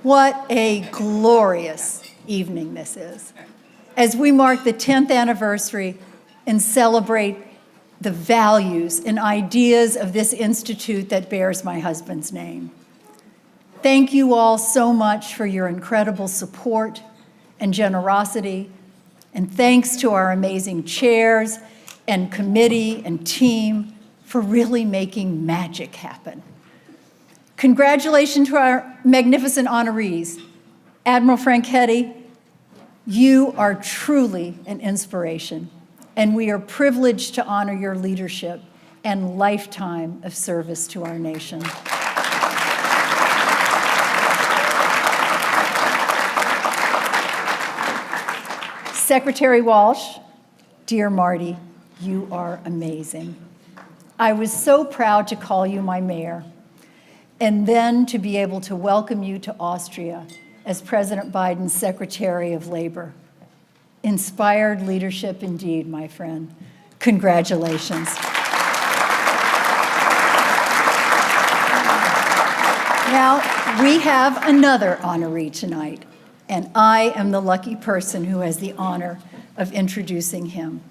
What a glorious evening this is, as we mark the 10th anniversary and celebrate the values and ideas of this institute that bears my husband's name. Thank you all so much for your incredible support and generosity, and thanks to our amazing chairs and committee and team for really making magic happen. Congratulations to our magnificent honorees. Admiral Franchetti, you are truly an inspiration, and we are privileged to honor your leadership and lifetime of service to our nation. Secretary Walsh, dear Marty, you are amazing. I was so proud to call you my mayor, and then to be able to welcome you to Austria as President Biden's Secretary of Labor. Inspired leadership indeed, my friend. Congratulations. Now, we have another honoree tonight, and I am the lucky person who has the honor of introducing him.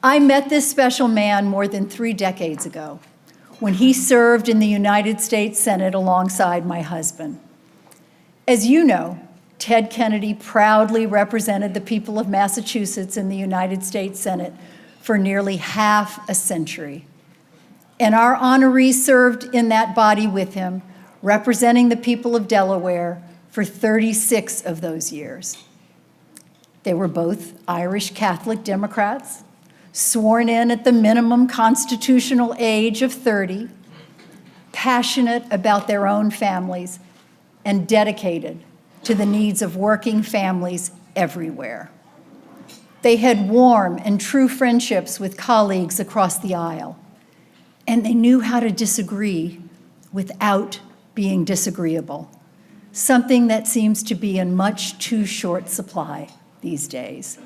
I met this special man more than 3 decades ago when he served in the United States Senate alongside my husband. As you know, Ted Kennedy proudly represented the people of Massachusetts in the United States Senate for nearly half a century. And our honoree served in that body with him, representing the people of Delaware for 36 of those years. They were both Irish Catholic Democrats, sworn in at the minimum constitutional age of 30, passionate about their own families, and dedicated to the needs of working families everywhere. They had warm and true friendships with colleagues across the aisle, and they knew how to disagree without being disagreeable, something that seems to be in much too short supply these days.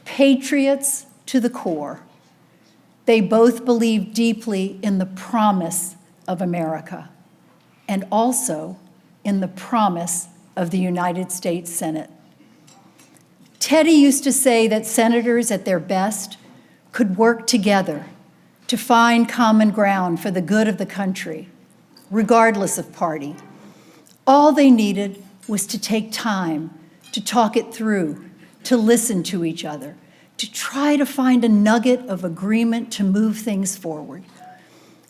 Patriots to the core, they both believed deeply in the promise of America and also in the promise of the United States Senate. Teddy used to say that senators at their best could work together to find common ground for the good of the country, regardless of party. All they needed was to take time to talk it through, to listen to each other, to try to find a nugget of agreement to move things forward.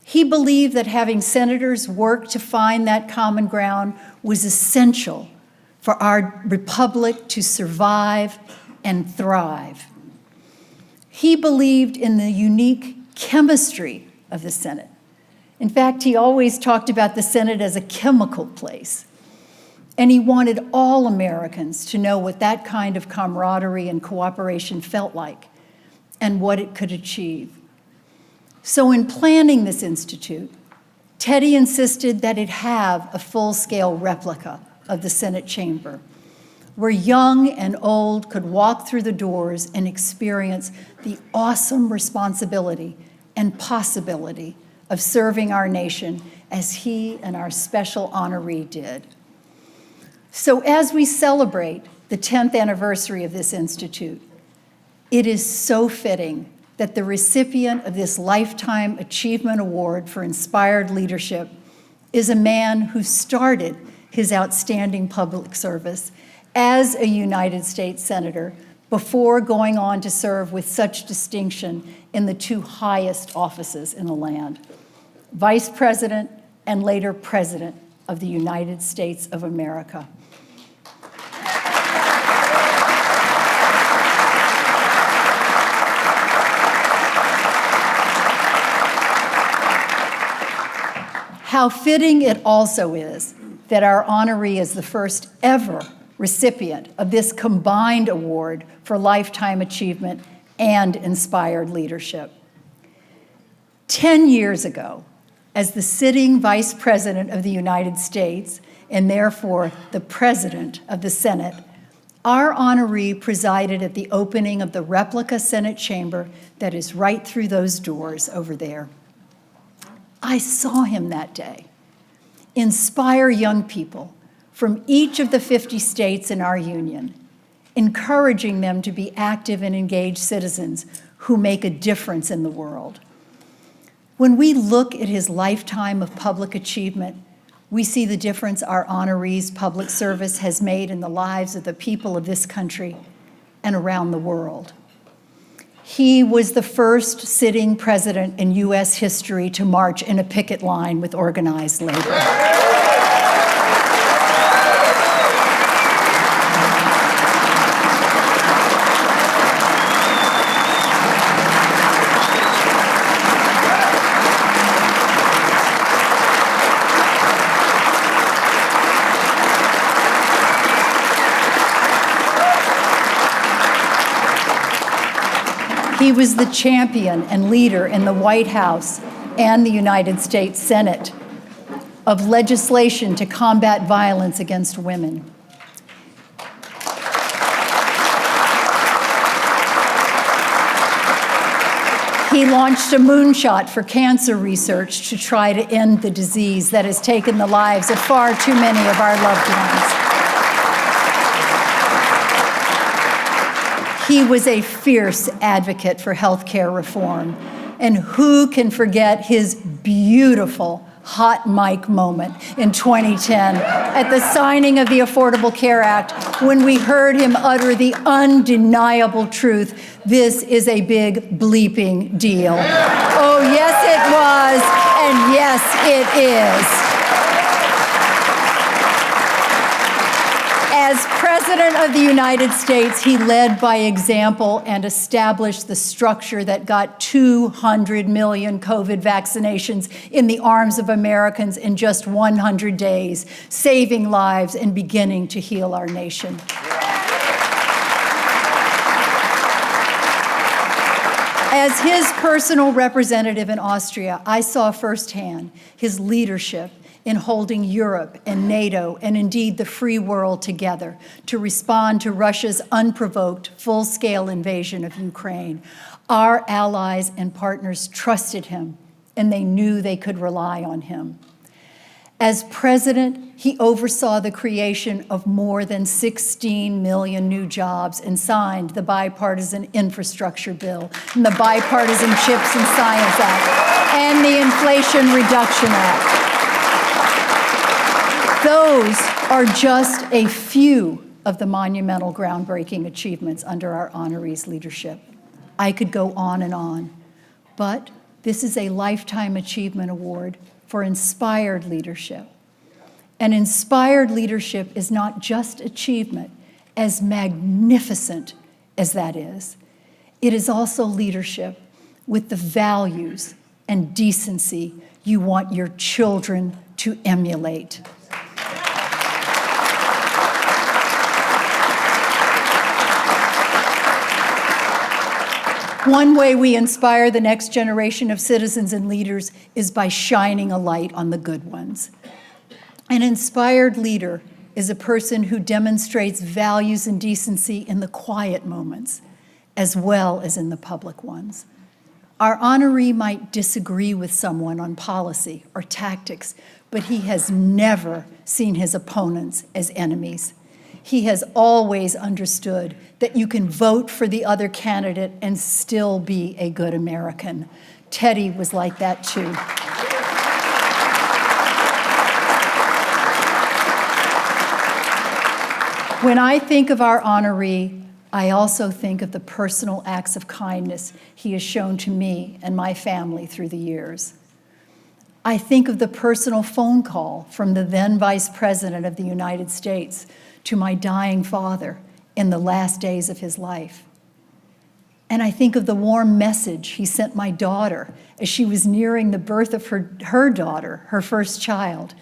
He believed that having senators work to find that common ground was essential for our republic to survive and thrive. He believed in the unique chemistry of the Senate. In fact, he always talked about the Senate as a chemical place. And he wanted all Americans to know what that kind of camaraderie and cooperation felt like and what it could achieve. So in planning this institute, Teddy insisted that it have a full-scale replica of the Senate chamber, where young and old could walk through the doors and experience the awesome responsibility and possibility of serving our nation as he and our special honoree did. So as we celebrate the 10th anniversary of this institute, it is so fitting that the recipient of this Lifetime Achievement Award for Inspired Leadership is a man who started his outstanding public service as a United States Senator before going on to serve with such distinction in the 2 highest offices in the land, Vice President and later President of the United States of America. How fitting it also is that our honoree is the first ever recipient of this combined award for lifetime achievement and inspired leadership. 10 years ago, as the sitting Vice President of the United States, and therefore the President of the Senate, our honoree presided at the opening of the replica Senate chamber that is right through those doors over there. I saw him that day inspire young people from each of the 50 states in our union, encouraging them to be active and engaged citizens who make a difference in the world. When we look at his lifetime of public achievement, we see the difference our honoree's public service has made in the lives of the people of this country and around the world. He was the first sitting president in U.S. history to march in a picket line with organized labor. He was the champion and leader in the White House and the United States Senate of legislation to combat violence against women. He launched a moonshot for cancer research to try to end the disease that has taken the lives of far too many of our loved ones. He was a fierce advocate for healthcare reform, and who can forget his beautiful hot mic moment in 2010 at the signing of the Affordable Care Act when we heard him utter the undeniable truth, "This is a big bleeping deal." Oh, yes, it was, and yes, it is. As President of the United States, he led by example and established the structure that got 200 million COVID vaccinations in the arms of Americans in just 100 days, saving lives and beginning to heal our nation. As his personal representative in Austria, I saw firsthand his leadership in holding Europe and NATO and indeed the free world together to respond to Russia's unprovoked full-scale invasion of Ukraine. Our allies and partners trusted him, and they knew they could rely on him. As president, he oversaw the creation of more than 16 million new jobs and signed the bipartisan infrastructure bill and the bipartisan Chips and Science Act and the Inflation Reduction Act. Those are just a few of the monumental groundbreaking achievements under our honoree's leadership. I could go on, but this is a Lifetime Achievement Award for inspired leadership. And inspired leadership is not just achievement, as magnificent as that is. It is also leadership with the values and decency you want your children to emulate. One way we inspire the next generation of citizens and leaders is by shining a light on the good ones. An inspired leader is a person who demonstrates values and decency in the quiet moments, as well as in the public ones. Our honoree might disagree with someone on policy or tactics, but he has never seen his opponents as enemies. He has always understood that you can vote for the other candidate and still be a good American. Teddy was like that too. When I think of our honoree, I also think of the personal acts of kindness he has shown to me and my family through the years. I think of the personal phone call from the then Vice President of the United States to my dying father in the last days of his life. And I think of the warm message he sent my daughter as she was nearing the birth of her daughter, her first child.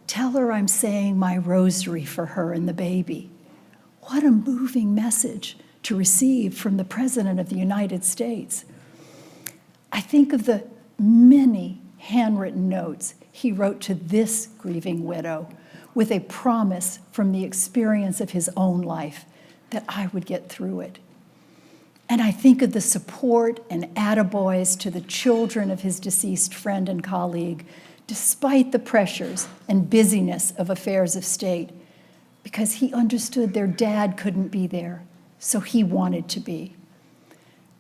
"Tell her I'm saying my rosary for her and the baby." What a moving message to receive from the President of the United States. I think of the many handwritten notes he wrote to this grieving widow with a promise from the experience of his own life that I would get through it. And I think of the support and attaboys to the children of his deceased friend and colleague, despite the pressures and busyness of affairs of state, because he understood their dad couldn't be there, so he wanted to be.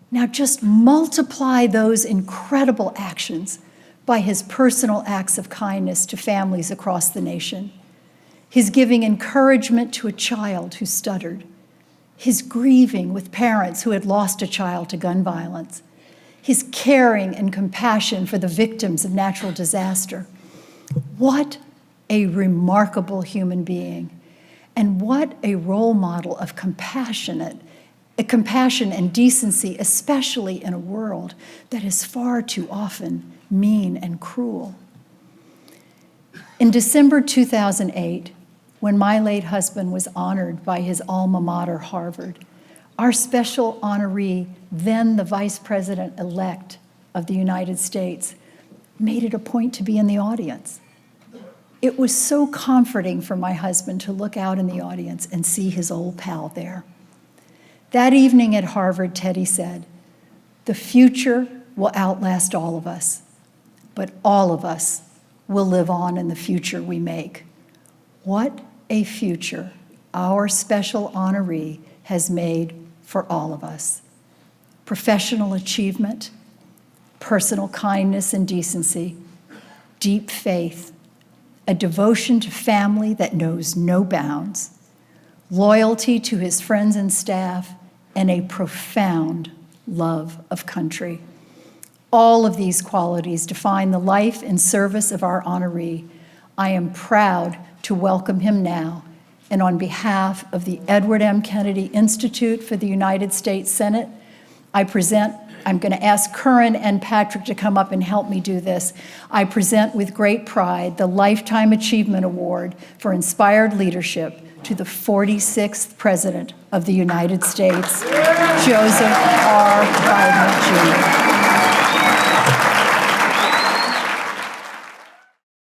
Now just multiply those incredible actions by his personal acts of kindness to families across the nation, his giving encouragement to a child who stuttered, his grieving with parents who had lost a child to gun violence, his caring and compassion for the victims of natural disaster. What a remarkable human being, and what a role model of compassion and decency, especially in a world that is far too often mean and cruel. In December 2008, when my late husband was honored by his alma mater, Harvard, our special honoree, then the Vice President-elect of the United States, made it a point to be in the audience. It was so comforting for my husband to look out in the audience and see his old pal there. That evening at Harvard, Teddy said, "The future will outlast all of us, but all of us will live on in the future we make." What a future our special honoree has made for all of us. Professional achievement, personal kindness and decency, deep faith, a devotion to family that knows no bounds, loyalty to his friends and staff, and a profound love of country. All of these qualities define the life and service of our honoree. I am proud to welcome him now, and on behalf of the Edward M. Kennedy Institute for the United States Senate, I'm going to ask Curran and Patrick to come up and help me do this. I present with great pride the Lifetime Achievement Award for Inspired Leadership to the 46th President of the United States, Joseph R. Biden, Jr.